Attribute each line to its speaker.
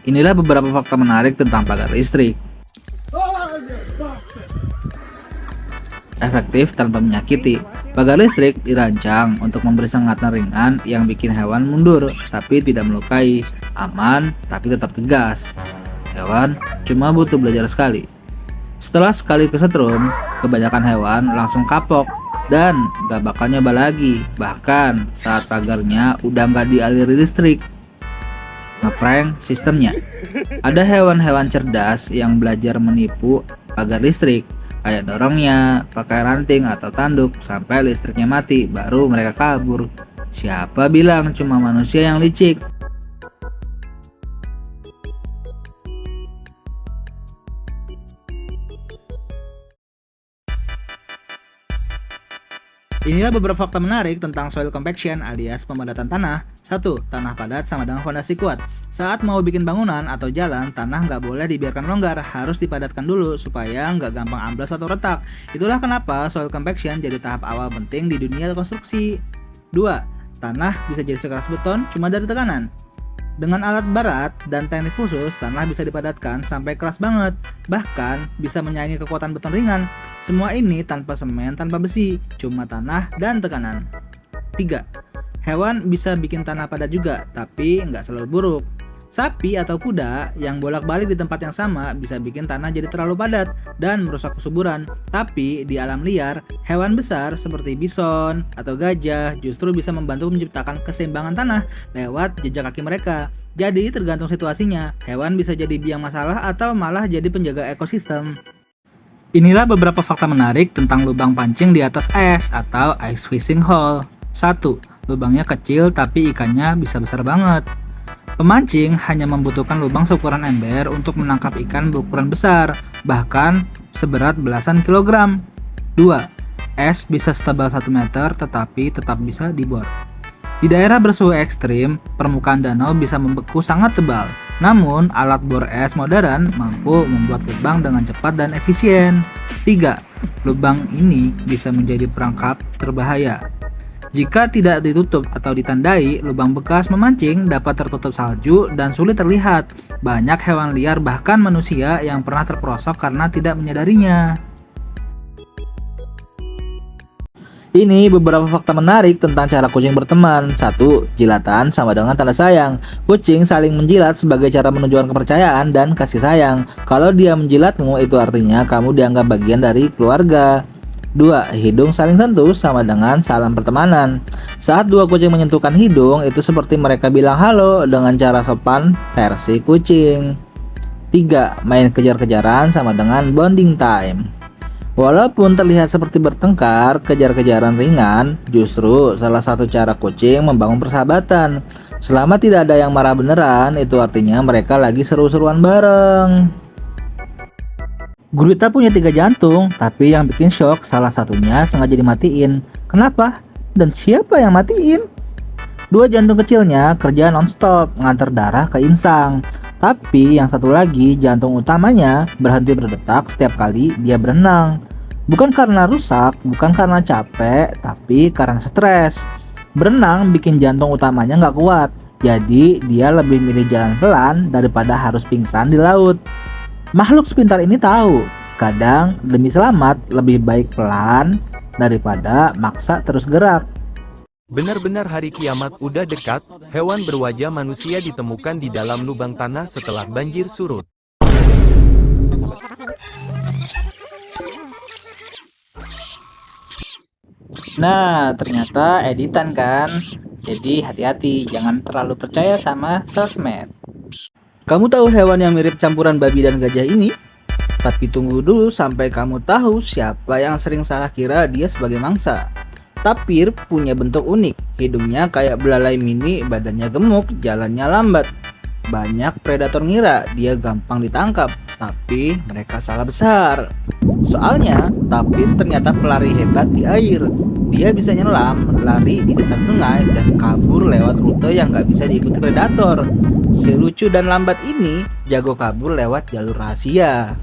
Speaker 1: Inilah beberapa fakta menarik tentang pagar listrik. Efektif tanpa menyakiti. Pagar listrik dirancang untuk memberi sengatan ringan yang bikin hewan mundur, tapi tidak melukai. Aman, tapi tetap tegas. Hewan cuma butuh belajar sekali. Setelah sekali kesetrum, kebanyakan hewan langsung kapok dan gak bakal nyoba lagi. Bahkan saat pagarnya udah gak dialiri listrik. Ngeprank sistemnya. Ada hewan-hewan cerdas yang belajar menipu pagar listrik, kayak dorongnya pakai ranting atau tanduk sampai listriknya mati, baru mereka kabur. Siapa bilang cuma manusia yang licik? Inilah beberapa fakta menarik tentang soil compaction alias pemadatan tanah. 1. Tanah padat sama dengan fondasi kuat. Saat mau bikin bangunan atau jalan, tanah nggak boleh dibiarkan longgar, harus dipadatkan dulu supaya nggak gampang amblas atau retak. Itulah kenapa soil compaction jadi tahap awal penting di dunia konstruksi. 2. Tanah bisa jadi sekeras beton cuma dari tekanan. Dengan alat berat dan teknik khusus, tanah bisa dipadatkan sampai keras banget, bahkan bisa menyaingi kekuatan beton ringan. Semua ini tanpa semen, tanpa besi, cuma tanah dan tekanan. 3. Hewan bisa bikin tanah padat juga, tapi nggak selalu buruk. Sapi atau kuda yang bolak-balik di tempat yang sama bisa bikin tanah jadi terlalu padat dan merusak kesuburan. Tapi di alam liar, hewan besar seperti bison atau gajah justru bisa membantu menciptakan keseimbangan tanah lewat jejak kaki mereka. Jadi tergantung situasinya, hewan bisa jadi biang masalah atau malah jadi penjaga ekosistem. Inilah beberapa fakta menarik tentang lubang pancing di atas es atau ice fishing hole. 1. Lubangnya kecil tapi ikannya bisa besar banget. Pemancing hanya membutuhkan lubang seukuran ember untuk menangkap ikan berukuran besar, bahkan seberat belasan kilogram. 2. Es bisa setebal 1 meter tetapi tetap bisa dibor. Di daerah bersuhu ekstrim, permukaan danau bisa membeku sangat tebal. Namun, alat bor es modern mampu membuat lubang dengan cepat dan efisien. 3. Lubang ini bisa menjadi perangkap terbahaya. Jika tidak ditutup atau ditandai, lubang bekas memancing dapat tertutup salju dan sulit terlihat. Banyak hewan liar bahkan manusia yang pernah terperosok karena tidak menyadarinya. Ini beberapa fakta menarik tentang cara kucing berteman. 1. Jilatan sama dengan tanda sayang. Kucing saling menjilat sebagai cara menunjukkan kepercayaan dan kasih sayang. Kalau dia menjilatmu, itu artinya kamu dianggap bagian dari keluarga. 2. Hidung saling sentuh sama dengan salam pertemanan. Saat dua kucing menyentuhkan hidung, itu seperti mereka bilang halo dengan cara sopan versi kucing. 3. Main kejar-kejaran sama dengan bonding time. Walaupun terlihat seperti bertengkar, kejar-kejaran ringan justru salah satu cara kucing membangun persahabatan. Selama tidak ada yang marah beneran, itu artinya mereka lagi seru-seruan bareng. Gurita punya 3 jantung, tapi yang bikin shock salah satunya sengaja dimatiin. Kenapa? Dan siapa yang matiin? 2 jantung kecilnya kerja nonstop ngantar darah ke insang. Tapi yang satu lagi, jantung utamanya berhenti berdetak setiap kali dia berenang. Bukan karena rusak, bukan karena capek, tapi karena stres. Berenang bikin jantung utamanya nggak kuat, jadi dia lebih milih jalan pelan daripada harus pingsan di laut. Makhluk sepintar ini tahu, kadang demi selamat lebih baik pelan daripada maksa terus gerak.
Speaker 2: Benar-benar hari kiamat udah dekat, hewan berwajah manusia ditemukan di dalam lubang tanah setelah banjir surut.
Speaker 1: Nah, ternyata editan kan? Jadi hati-hati, jangan terlalu percaya sama sosmed. Kamu tahu hewan yang mirip campuran babi dan gajah ini? Tapi tunggu dulu sampai kamu tahu siapa yang sering salah kira dia sebagai mangsa. Tapir punya bentuk unik, hidungnya kayak belalai mini, badannya gemuk, jalannya lambat. Banyak predator ngira dia gampang ditangkap, tapi mereka salah besar. Soalnya, tapir ternyata pelari hebat di air. Dia bisa nyelam, lari di dasar sungai, dan kabur lewat rute yang gak bisa diikuti predator. Si lucu dan lambat ini jago kabur lewat jalur rahasia.